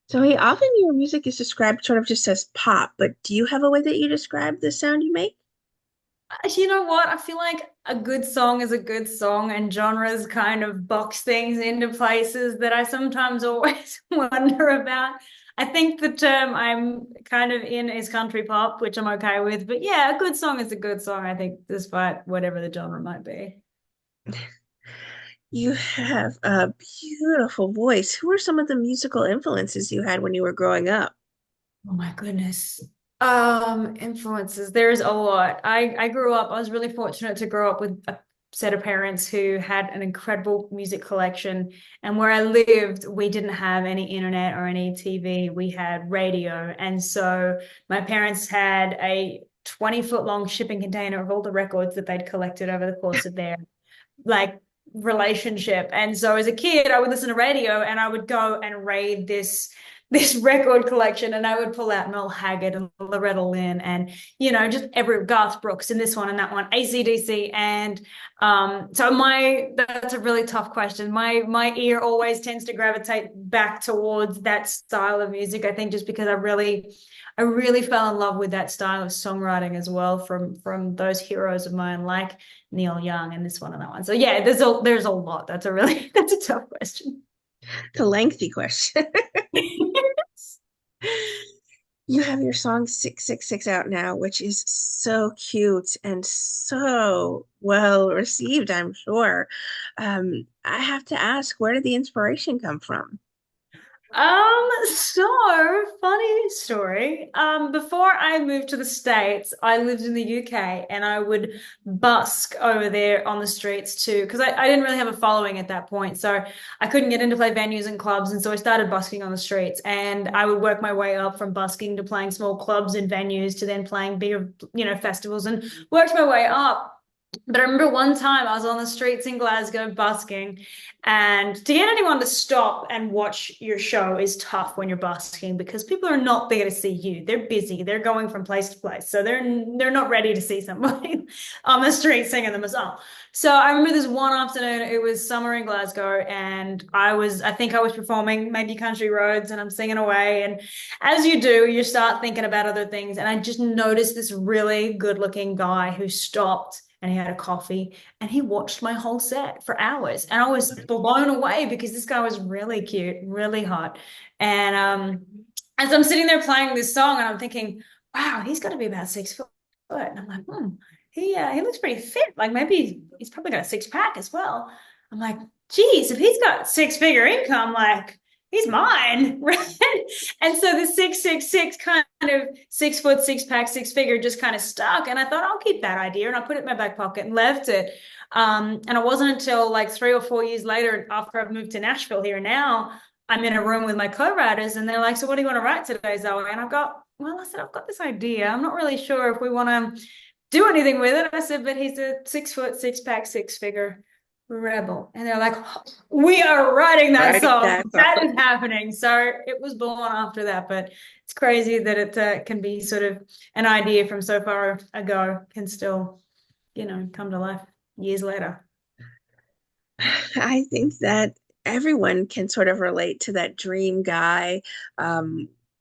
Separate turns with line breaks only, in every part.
So often your music is described sort of just as pop, but do you have a way that you describe the sound you make?
You know what? I feel like a good song is a good song, and genres kind of box things into places that I sometimes always wonder about. I think the term I'm kind of in is country pop, which I'm okay with. But yeah, a good song is a good song, I think, despite whatever the genre might be.
You have a beautiful voice. Who are some of the musical influences you had when you were growing up?
Oh my goodness. Influences. There's a lot. I grew up, I was really fortunate to grow up with a set of parents who had an incredible music collection. And where I lived, we didn't have any internet or any TV. We had radio. And so my parents had a 20-foot long shipping container of all the records that they'd collected over the course of their like relationship. And so as a kid, I would listen to radio and I would go and raid this record collection, and I would pull out Noel Haggard and Loretta Lynn and just every Garth Brooks and this one and that one, AC/DC. And so my that's a really tough question. My ear always tends to gravitate back towards that style of music. I think just because I really fell in love with that style of songwriting as well from those heroes of mine like Neil Young and this one and that one. So yeah, there's a lot. That's a really that's a tough question.
It's a lengthy question. You have your song 666 out now, which is so cute and so well received, I'm sure. I have to ask, where did the inspiration come from?
So funny story. Before I moved to the States, I lived in the UK and I would busk over there on the streets too, because I didn't really have a following at that point. So I couldn't get into play venues and clubs. And so I started busking on the streets and I would work my way up from busking to playing small clubs and venues to then playing bigger, festivals and worked my way up. But I remember one time I was on the streets in Glasgow busking, and to get anyone to stop and watch your show is tough when you're busking because people are not there to see you. They're busy. They're going from place to place. So they're not ready to see somebody on the street singing them a song. So I remember this one afternoon, it was summer in Glasgow, and I think I was performing maybe Country Roads, and I'm singing away. And as you do, you start thinking about other things. And I just noticed this really good looking guy who stopped and he had a coffee and he watched my whole set for hours. And I was blown away because this guy was really cute, really hot. And as I'm sitting there playing this song and I'm thinking, wow, he's got to be about 6 foot. And I'm like, he looks pretty fit. Like maybe he's probably got a six pack as well. I'm like, geez, if he's got six-figure income, like he's mine, right? And so the 666 kind of 6 foot, six pack, six figure just kind of stuck. And I thought, I'll keep that idea. And I put it in my back pocket and left it. And it wasn't until like 3 or 4 years later, after I've moved to Nashville here now, I'm in a room with my co-writers and they're like, so what do you want to write today, Zoe? And I said, I've got this idea. I'm not really sure if we want to do anything with it. I said, but he's a 6 foot, six pack, six figure rebel. And they're like, we are writing that
Writing
song.
that song.
That is happening. So it was born after that. But it's crazy that it can be sort of an idea from so far ago can still, come to life years later.
I think that everyone can sort of relate to that dream guy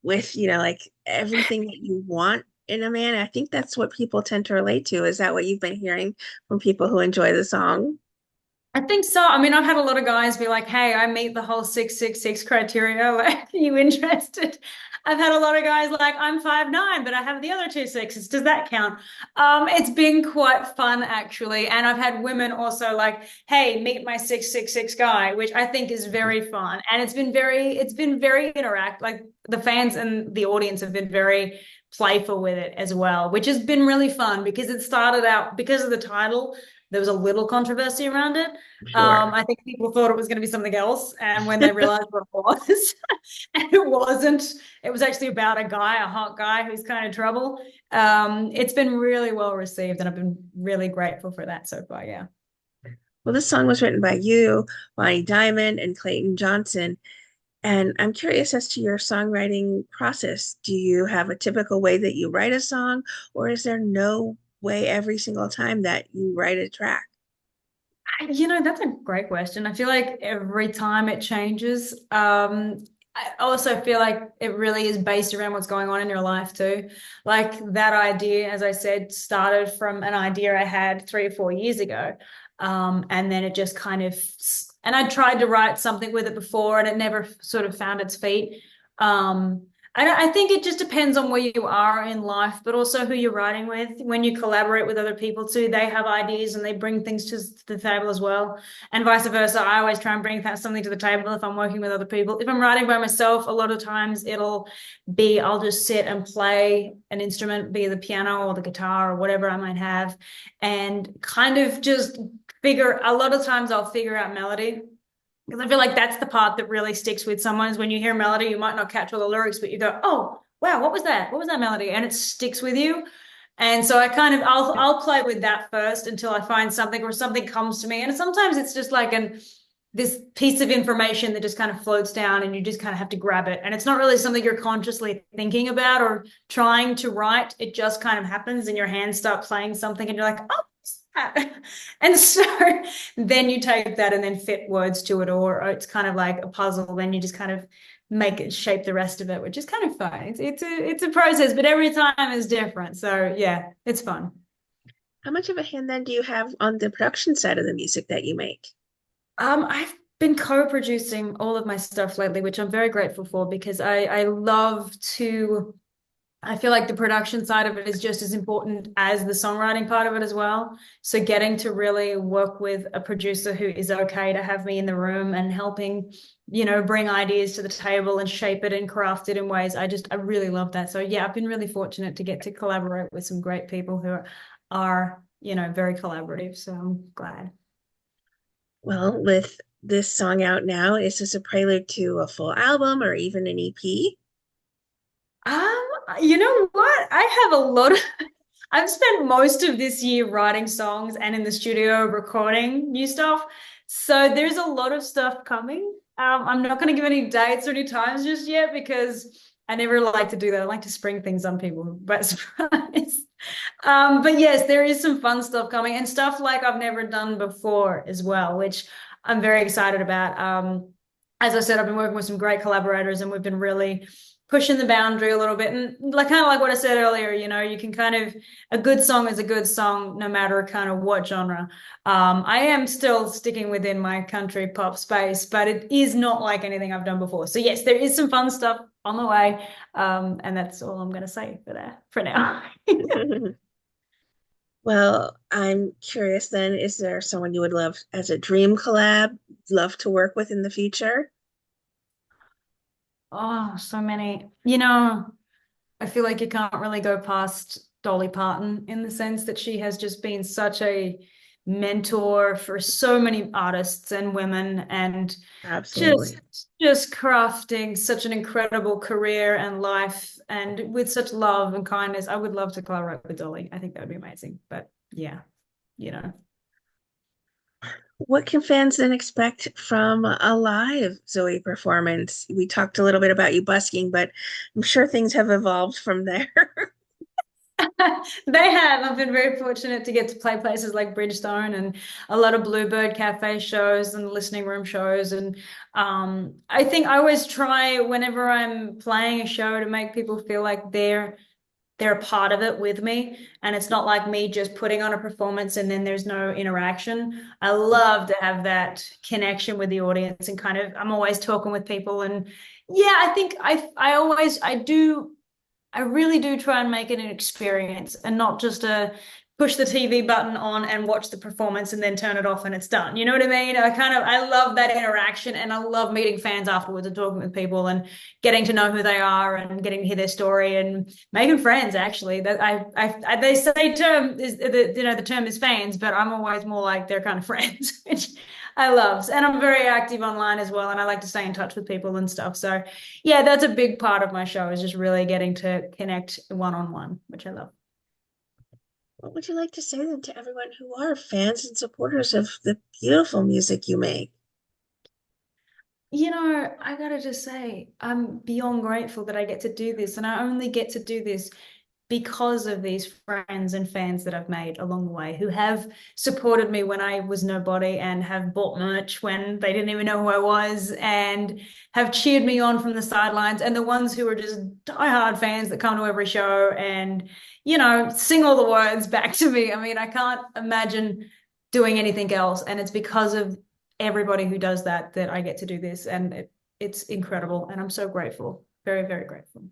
with, like everything that you want in a man. I think that's what people tend to relate to. Is that what you've been hearing from people who enjoy the song?
I think so. I mean, I've had a lot of guys be like, "Hey, I meet the whole 666 criteria. Like, are you interested?" I've had a lot of guys like, "I'm 5'9", but I have the other two sixes. Does that count?" It's been quite fun actually, and I've had women also like, "Hey, meet my 666 guy," which I think is very fun, and it's been very interact. Like the fans and the audience have been very playful with it as well, which has been really fun because it started out because of the title. There was a little controversy around it.
Sure.
I think people thought it was going to be something else, and when they realized what it was, and it wasn't, it was actually about a guy, a hot guy who's kind of trouble. It's been really well received, and I've been really grateful for that so far. Yeah.
Well, this song was written by you, Bonnie Diamond, and Clayton Johnson. And I'm curious as to your songwriting process. Do you have a typical way that you write a song, or is there no way every single time that you write a track?
That's a great question. I feel like every time it changes. I also feel like it really is based around what's going on in your life too. Like that idea, as I said, started from an idea I had 3 or 4 years ago. And then it just kind of, and I tried to write something with it before and it never sort of found its feet. Um, I think it just depends on where you are in life, but also who you're writing with. When you collaborate with other people too, they have ideas and they bring things to the table as well, and vice versa. I always try and bring something to the table if I'm working with other people. If I'm writing by myself, a lot of times it'll be I'll just sit and play an instrument, be the piano or the guitar or whatever I might have, and kind of just figure. A lot of times I'll figure out melody. Because I feel like that's the part that really sticks with someone is when you hear a melody, you might not catch all the lyrics, but you go, oh, wow, what was that? What was that melody? And it sticks with you. And so I kind of I'll play with that first until I find something or something comes to me. And sometimes it's just like this piece of information that just kind of floats down and you just kind of have to grab it. And it's not really something you're consciously thinking about or trying to write. It just kind of happens and your hands start playing something and you're like, oh, and so then you take that and then fit words to it, or it's kind of like a puzzle. Then you just kind of make it shape the rest of it, which is kind of fun. It's a process, but every time is different. So yeah, it's fun.
How much of a hand then do you have on the production side of the music that you make?
I've been co-producing all of my stuff lately, which I'm very grateful for because I love to. I feel like the production side of it is just as important as the songwriting part of it as well. So getting to really work with a producer who is okay to have me in the room and helping, bring ideas to the table and shape it and craft it in ways I really love that. So yeah, I've been really fortunate to get to collaborate with some great people who are, very collaborative. So I'm glad.
Well, with this song out now, is this a prelude to a full album or even an EP?
Um, you know what? I have a lot of I've spent most of this year writing songs and in the studio recording new stuff. So there's a lot of stuff coming. I'm not going to give any dates or any times just yet because I never like to do that. I like to spring things on people by surprise. But yes, there is some fun stuff coming and stuff like I've never done before as well, which I'm very excited about. As I said, I've been working with some great collaborators and we've been really pushing the boundary a little bit. And like kind of like what I said earlier, you can kind of a good song is a good song no matter kind of what genre. I am still sticking within my country pop space, but it is not like anything I've done before. So yes, there is some fun stuff on the way. And that's all I'm going to say for now.
Well, I'm curious then, is there someone you would love as a dream collab, love to work with in the future?
Oh, so many. I feel like you can't really go past Dolly Parton in the sense that she has just been such a mentor for so many artists and women and just
Absolutely.
just crafting such an incredible career and life and with such love and kindness. I would love to collaborate with Dolly. I think that would be amazing. But yeah, you know.
What can fans then expect from a live Zoe performance? We talked a little bit about you busking, but I'm sure things have evolved from there.
They have. I've been very fortunate to get to play places like Bridgestone and a lot of Bluebird Cafe shows and listening room shows. And I think I always try whenever I'm playing a show to make people feel like they're a part of it with me. And it's not like me just putting on a performance and then there's no interaction. I love to have that connection with the audience and kind of I'm always talking with people. And yeah, I think I really do try and make it an experience and not just a push the TV button on and watch the performance and then turn it off and it's done. You know what I mean? I love that interaction and I love meeting fans afterwards and talking with people and getting to know who they are and getting to hear their story and making friends actually. That they say term is the term is fans, but I'm always more like they're kind of friends, which I love. And I'm very active online as well and I like to stay in touch with people and stuff. So yeah, that's a big part of my show is just really getting to connect one on one, which I love.
What would you like to say then to everyone who are fans and supporters of the beautiful music you make?
I gotta just say, I'm beyond grateful that I get to do this, and I only get to do this because of these friends and fans that I've made along the way who have supported me when I was nobody and have bought merch when they didn't even know who I was and have cheered me on from the sidelines, and the ones who are just diehard fans that come to every show and, sing all the words back to me. I mean, I can't imagine doing anything else. And it's because of everybody who does that that I get to do this. And it's incredible. And I'm so grateful. Very, very grateful.